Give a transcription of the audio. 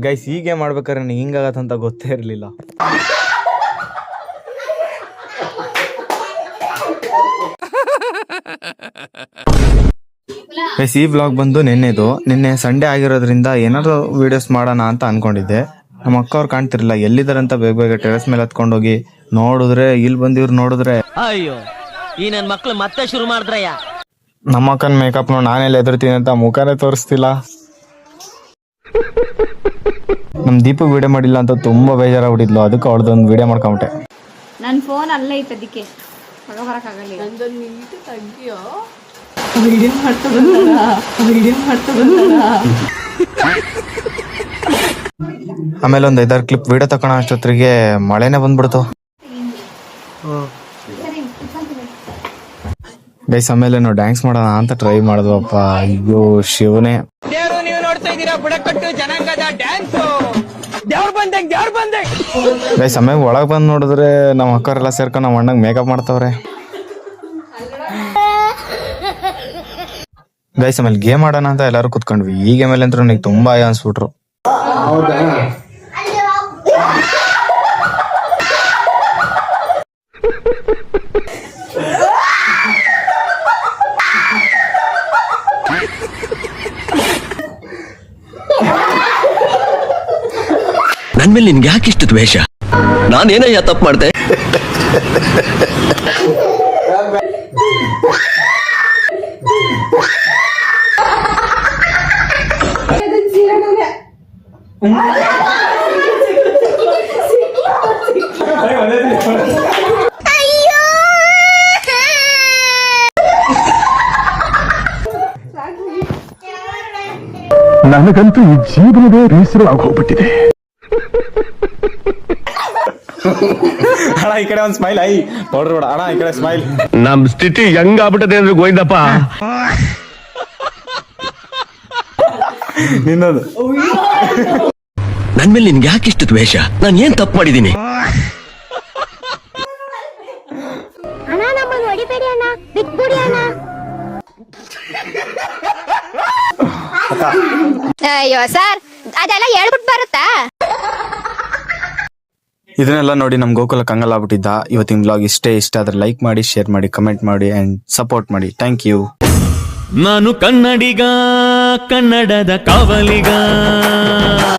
Guys ಹೀಗೆ ಮಾಡ್ಬೇಕಾದ್ರೆ ನನಗೆ ಹಿಂಗಾಗತ್ತಂತ ಗೊತ್ತೇ ಇರಲಿಲ್ಲ. ಗೈಸ್ ಈ ವ್ಲಾಗ್ ಬಂದು ನಿನ್ನೆ ಸಂಡೇ ಆಗಿರೋದ್ರಿಂದ ಏನಾದ್ರು ವಿಡಿಯೋಸ್ ಮಾಡೋಣ ಅಂತ ಅನ್ಕೊಂಡಿದ್ದೆ. ನಮ್ಮ ಅಕ್ಕ ಅವ್ರು ಕಾಣ್ತಿರ್ಲಿಲ್ಲ, ಎಲ್ಲಿದಾರಂತ ಬೇಗ ಟೆರೆಸ್ ಮೇಲೆ ಹತ್ಕೊಂಡೋಗಿ ನೋಡಿದ್ರೆ ಇಲ್ಲಿ ಬಂದಿವ್ರು ನೋಡಿದ್ರೆ ಅಯ್ಯೋ ಈ ನನ್ ಮಕ್ಳು ಮತ್ತೆ ಶುರು ಮಾಡಿದ್ರಯ್ಯ. ನಮ್ಮ ಅಕ್ಕನ ಮೇಕಪ್ ನೋಡಿ ನಾನೆಲ್ಲ ಎದುರ್ತೀನಿ ಅಂತ ಮುಖನೇ ತೋರಿಸ್ತಿಲ್ಲ. ನಮ್ ದೀಪಕ್ ವಿಡಿಯೋ ಮಾಡಿಲ್ಲ ಅಂತ ತುಂಬಾ ಬೇಜಾರಾಗ್ಬಿಟ್ಟಿದ್ಲು. ಅದಕ್ಕೆ ಅವಳದೊಂದು ವಿಡಿಯೋ ಮಾಡ್ಕೊಂಬಿಟ್ಟೆ. ನನ್ನ ಫೋನ್ ಅಲ್ಲೇ ಇತ್ತು, ಅದಕ್ಕೆ ಬರಕ್ಕಾಗಲ್ಲ. ಆಮೇಲೆ ಒಂದ್ 5-6 ಕ್ಲಿಪ್ ವಿಡಿಯೋ ತಕೋಣ ಅಷ್ಟೊತ್ತಿಗೆ ಮಳೆನೆ ಬಂದ್ಬಿಡ್ತು. ಗೈಸ್ ಆಮೇಲೆ ನಾವು ಡ್ಯಾನ್ಸ್ ಮಾಡೋಣ ಅಂತ ಟ್ರೈ ಮಾಡಿದ್ವಪ್ಪ. ಅಯ್ಯೋ ಶಿವನೇ, ನೀವು ನೋಡ್ತಾ ಇದ್ದೀರಾ ಬುಡಕಟ್ಟು ಜನಾಂಗದ ಡ್ಯಾನ್ಸ್. ಗೈಸ್ ಆಮೇಲೆ ಒಳಗ್ ಬಂದ್ ನೋಡಿದ್ರೆ ನಮ್ಮ ಅಕ್ಕರೆಲ್ಲ ಸೇರ್ಕೊಂಡು ನಮ್ಮ ಅಣ್ಣಂಗ್ ಮೇಕಪ್ ಮಾಡ್ತಾವ್ರೆ. ಗೈಸ್ ಆಮೇಲೆ ಗೇಮ್ ಆಡೋಣ ಅಂತ ಎಲ್ಲಾರು ಕುತ್ಕೊಂಡ್ವಿ. ಈ ಗೇಮ್ ಅಲ್ಲಿ ಅಂತೂ ನನಗೆ ತುಂಬಾ ಅನ್ಸ್ಬಿಟ್ರು. ನನ್ ಮೇಲೆ ನಿನ್ಗೆ ಯಾಕೆ ಇಷ್ಟು ದ್ವೇಷ? ನಾನೇನಯ್ಯ ತಪ್ಪು ಮಾಡ್ದೆ? ನನಗಂತೂ ಈ ಜೀವನವೇ ಬೇಸರ ಆಗೋಗ್ಬಿಟ್ಟಿದೆ. ಅಣ್ಣ ಈ ಕಡೆ ಒಂದ್ ಸ್ಮೈಲ್. ನೋಡ್ರಿ ಅಣ್ಣ ಈ ಕಡೆ ಸ್ಮೈಲ್. ನಮ್ ಸ್ಥಿತಿ ಹೆಂಗಾಗ್ಬಿಟ್ಟದೆ ಅಂದ್ರೆ ಗೋಯ್ದಪ್ಪ. ನಿನ್ನದು ನನ್ ಮೇಲೆ ನಿನ್ಗೆ ಯಾಕೆ ಇಷ್ಟು ದ್ವೇಷ? ನಾನು ಏನ್ ತಪ್ಪು ಮಾಡಿದೀನಿ? ಅಯ್ಯೋ ಸರ್, ಅದೆಲ್ಲ ಹೇಳ್ಬಿಟ್ಟು ಬರುತ್ತಾ? ಇದನ್ನೆಲ್ಲ ನೋಡಿ ನಮ್ ಗೋಕುಲ ಕಂಗಲಾಗ್ಬಿಟ್ಟಿದ್ದ. ಇವತ್ತಿನ ಬ್ಲಾಗ್ ಇಷ್ಟ ಆದ್ರೆ ಲೈಕ್ ಮಾಡಿ, ಶೇರ್ ಮಾಡಿ, ಕಮೆಂಟ್ ಮಾಡಿ ಅಂಡ್ ಸಪೋರ್ಟ್ ಮಾಡಿ. Thank you. ನಾನು ಕನ್ನಡಿಗ, ಕನ್ನಡದ ಕಾವಲಿಗ.